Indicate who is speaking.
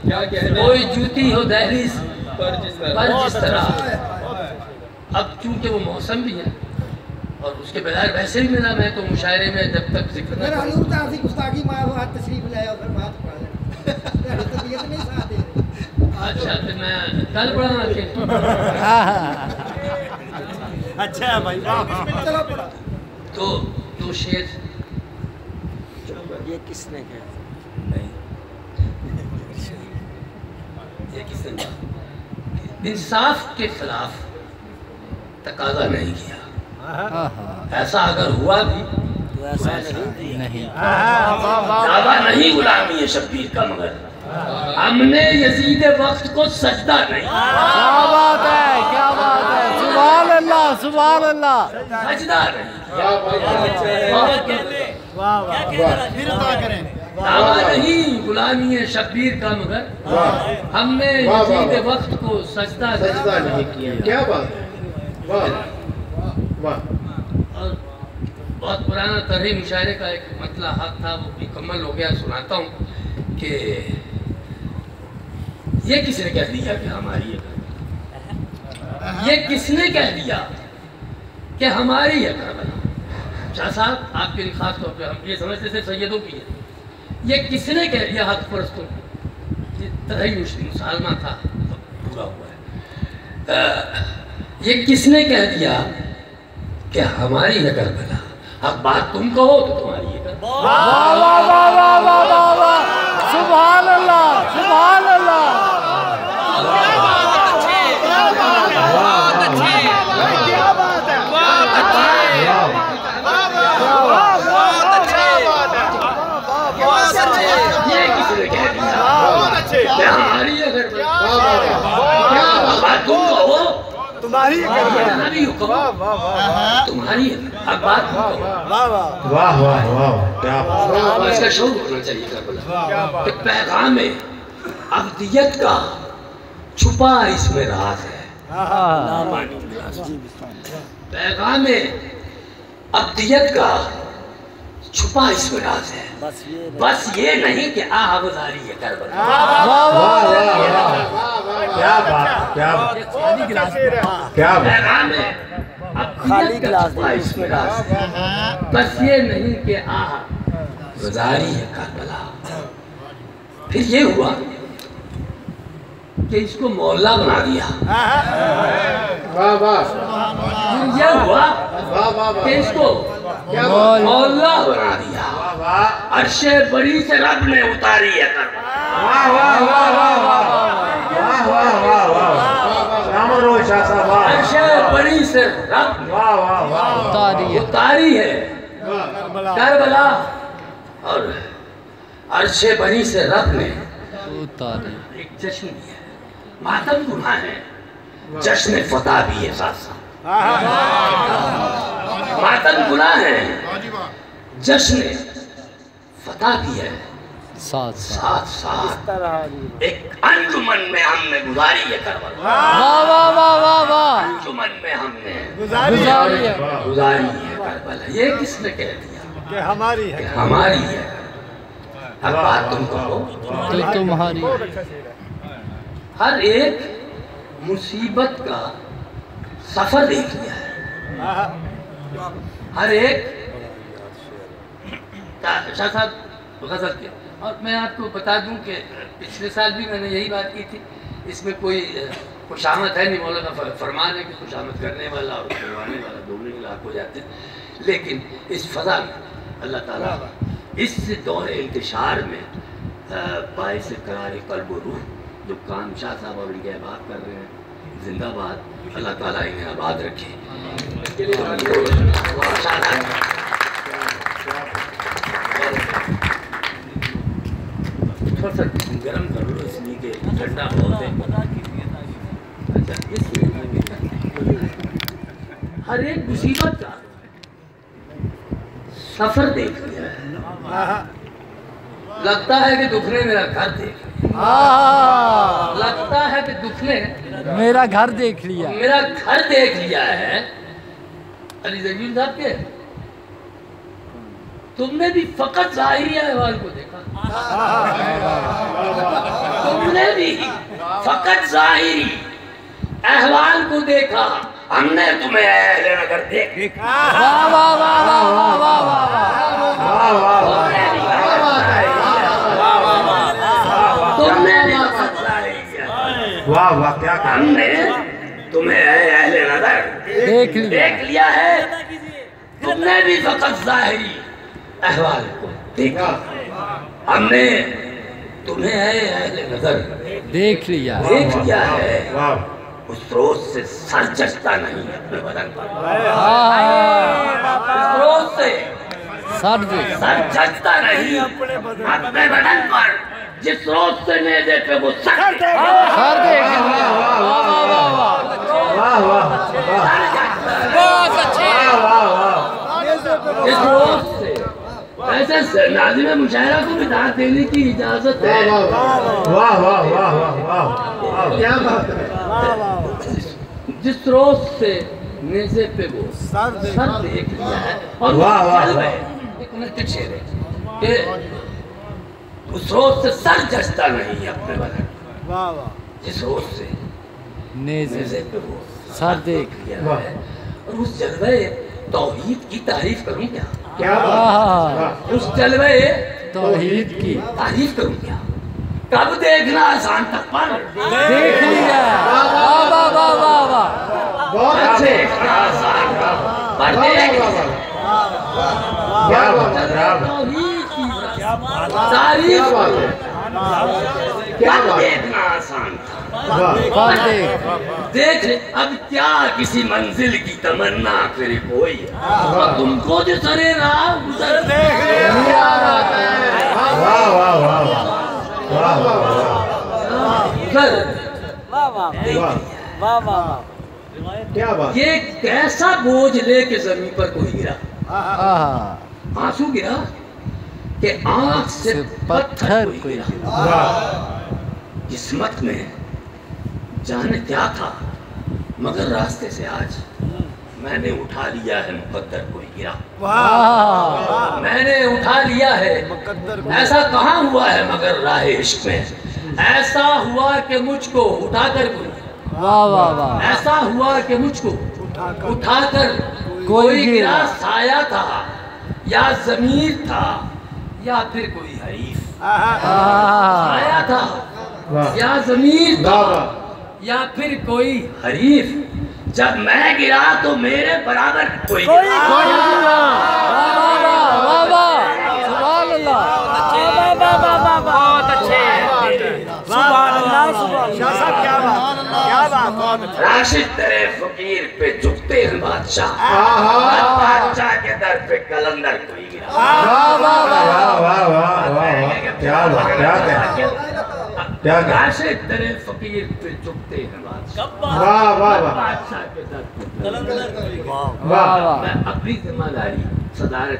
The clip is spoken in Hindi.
Speaker 1: क्या कह रहे हैं?
Speaker 2: कोई जूती हो दहलीज
Speaker 1: पर
Speaker 2: जिस तरह। अब चूंकि वो मौसम भी है और उसके बगैर वैसे भी मेरा मैं तो मुशायरे में जब तक जिक्र न करूं
Speaker 3: गुस्ताखी माँ बात तशरीफ लाया और बात पढ़ा नहीं साथ दे।
Speaker 2: अच्छा तो मैं कल पढ़ा के
Speaker 4: अच्छा भाई
Speaker 3: चलो पढ़ा।
Speaker 2: तो दो शेर
Speaker 4: ये किसने कहा?
Speaker 2: ये किसने कहा? इंसाफ के खिलाफ तकाजा नहीं किया। ऐसा अगर हुआ भी
Speaker 4: तो ऐसा नहीं।
Speaker 2: दावा नहीं गुलामी है शब्बीर का मगर हमने यजीद वक्त को सजदा नहीं।
Speaker 5: क्या बात है, क्या बात है। सुभान अल्लाह, सुभान अल्लाह।
Speaker 2: सजदा नहीं। दावा नहीं गुलामी है शब्बीर का मगर हमने यजीद वक्त को सजदा
Speaker 1: नहीं किया। क्या बात है, वाह वाह।
Speaker 2: और बहुत पुराना तरही मुशायरे का एक मतला हक था, वो मुकम्मल हो गया, सुनाता हूँ कि ये किसने कह दिया कि हमारी है, ये किसने कह दिया कि हमारी है करबला। शाह साहब आपके लिए खास तौर पे हम ये समझते थे सैयदों की है, ये किसने कह दिया हक परस्तों को। ये तरही मुसालमा था तो पूरा हुआ है। ये किसने कह दिया कि हमारी है करबला। अब बात तुम कहो तो तुम्हारी है करबला।
Speaker 5: वाह वाह वाह वाह वाह वाह वाह। सुभान अल्लाह, सुभान अल्लाह।
Speaker 2: ये किसने कह दिया हमारी है करबला। बात तुम कहो
Speaker 4: तुम्हारी
Speaker 2: तुम्हारी अब बात
Speaker 1: वाह वाह वाह। क्या
Speaker 2: इसका शौक होना चाहिए करबला कि पैगाम में अब्दियत का छुपा इसमें राज है। पैगाम में अब्दियत का छुपा इसमें राज है। बस ये नहीं कि गुजारी है करबला।
Speaker 1: क्या बात, क्या क्या
Speaker 2: पैगाम में
Speaker 4: खाली गिलास
Speaker 2: इसमें राज है। बस ये नहीं कि गुजारी है करबला। फिर ये हुआ कि इसको मोहल्ला बना दिया।
Speaker 1: वाह वाह
Speaker 2: फिर ये हुआ कि इसको मोहल्ला बना दिया। अर्शे बड़ी से रब ने उतारी है करबला।
Speaker 1: वाह वाह वाह वाह वाह वाह वाह वाह। शाह साहब वाह।
Speaker 2: अर्शे बड़ी से रब
Speaker 1: वाह वाह वाह।
Speaker 2: उतारी है करबला और अर्शे बड़ी से रब ने एक जश्न भी है, मातम गुना है, जश्न फतह भी है साथ साथ। मातम गुना है, जश्न फतह भी है साथ साथ। एक अंजुमन में हमने गुजारी है करबला।
Speaker 5: वाह वाह वाह वाह वाह।
Speaker 2: अंजुमन में हमने
Speaker 5: गुजारी है
Speaker 2: करबला। ये किसने कह दिया
Speaker 4: कि हमारी है?
Speaker 2: हमारी है। अब बात तुम कहो
Speaker 5: तो तुम्हारी।
Speaker 2: हर एक मुसीबत का सफर देख लिया है। हर एक शाह साहब गजल के। और मैं आपको बता दूं कि पिछले साल भी मैंने यही बात की थी। इसमें कोई खुशामद है नहीं, मौला का फरमान है कि खुशामद करने वाला और करवाने वाला दोनों ही लाख हो जाते हैं। लेकिन इस फजा में अल्लाह ताला इस दौर इंतशार में बाइस करार कल्ब और रूह जो काम शाह साहब और इनके अहबाब कर रहे हैं, जिंदाबाद। अल्लाह ताला इन्हें आबाद रखे। थोड़ा सा गर्म कर लो इसलिए कि ठंडा बहुत है। अच्छा, हर एक मुसीबत का सफर देख लिया है। लगता है कि दुखने मेरा घर देख लिया। लगता है कि दुखने
Speaker 5: मेरा घर देख लिया।
Speaker 2: मेरा घर देख लिया है। अली जमीन साहब के तुमने भी फकत ज़ाहिरी अहवाल को देखा। तुमने तुमने भी फकत जाहिरी अहवाल को देखा, हमने तुम्हें अहले नगर देख।
Speaker 5: वाह वाह वाह वाह वाह वाह
Speaker 2: तुमने भी फकत जाहिरी,
Speaker 1: वाह वाह क्या
Speaker 2: हमने तुम्हें अहले नगर देख लिया है। तुमने भी फकत जाहिरी अहवाल को देखा, हमने तुम्हें अहले नगर
Speaker 5: देख लिया
Speaker 2: है।
Speaker 1: वाह
Speaker 2: उस रोज से सर जचता नहीं अपने बदन पर, उस रोज से
Speaker 5: सर
Speaker 2: सर जचता नहीं अपने बदन पर, जिस रोज से नेज़े पे वो सर
Speaker 5: देख लिया।
Speaker 1: वाह वाह
Speaker 5: बहुत अच्छे।
Speaker 2: इस रोज से ऐसे नाज़िम मुशायरा को भी दाद देने की इजाजत है।
Speaker 1: वाह वाह वाह वाह क्या बात है।
Speaker 2: जिस रोज से नेज़े पे वो सर देख लिया है, और
Speaker 1: वाह, वाह, वाह।
Speaker 2: एक नृत्य शेर है कि उस रोज से सर जचता नहीं अपने बदन, जिस रोज से नेज़े पे वो
Speaker 5: सर देख
Speaker 2: लिया है। और उस जलवे तौहीद की तारीफ करूं क्या?
Speaker 1: क्या बात।
Speaker 2: उस जलवे
Speaker 5: तौहीद की
Speaker 2: तारीफ करूं क्या? कब देखना आसान तक पर
Speaker 5: देख लिया। वाह वाह वाह वाह वाह
Speaker 1: बहुत अच्छे।
Speaker 2: आसान तक पर देख
Speaker 1: क्या बात है।
Speaker 2: तारीफ
Speaker 1: क्या बात है। क्या
Speaker 2: कब
Speaker 1: बात है।
Speaker 2: देखना आसान था,
Speaker 1: वाह
Speaker 5: पर देख
Speaker 2: देख ले अब क्या किसी मंजिल की तमन्ना फिर कोई, और तुमको जो सरे राह गुजर
Speaker 1: वाह वाह वाह वाह वाह क्या बात।
Speaker 2: ये कैसा बोझ लेके जमीन पर कोई गिरा, आंसू गिरा कि आंख से पत्थर कोई गिरा।
Speaker 1: वाह
Speaker 2: किस्मत में जाने क्या था, मगर रास्ते से आज मैंने उठा लिया है मुकद्दर कोई गिरा। मैंने उठा लिया है, ऐसा कहाँ हुआ है मगर राह इश्क में, ऐसा हुआ कि मुझको उठाकर कोई,
Speaker 5: वाह वाह वाह
Speaker 2: ऐसा हुआ कि मुझको उठाकर कोई गिरा। साया था या जमीर था या फिर कोई हरीफ, साया था
Speaker 1: वाह
Speaker 2: या जमीर था
Speaker 1: वाह
Speaker 2: या फिर कोई हरीफ, जब मैं गिरा तो मेरे बराबर कोई गिरा।
Speaker 5: वाह वाह सुभान अल्लाह।
Speaker 4: बहुत अच्छे। सुभान अल्लाह। शाह साहब क्या बात, क्या बात।
Speaker 2: राशिद तेरे फकीर पे झुकते हैं बादशाह, बादशाह के दर पे कलंदर कोई गिरा।
Speaker 1: वाह वाह वाह वाह क्या बात। क्या क्या
Speaker 2: राशिद तेरे फकीर पे झुकते हैं बादशाह,
Speaker 1: वाह वाह वाह
Speaker 2: बादशाह के दर पे कलंदर कोई गिरा।
Speaker 1: वाह
Speaker 2: मैं अपनी जिम्मेदारी सदारत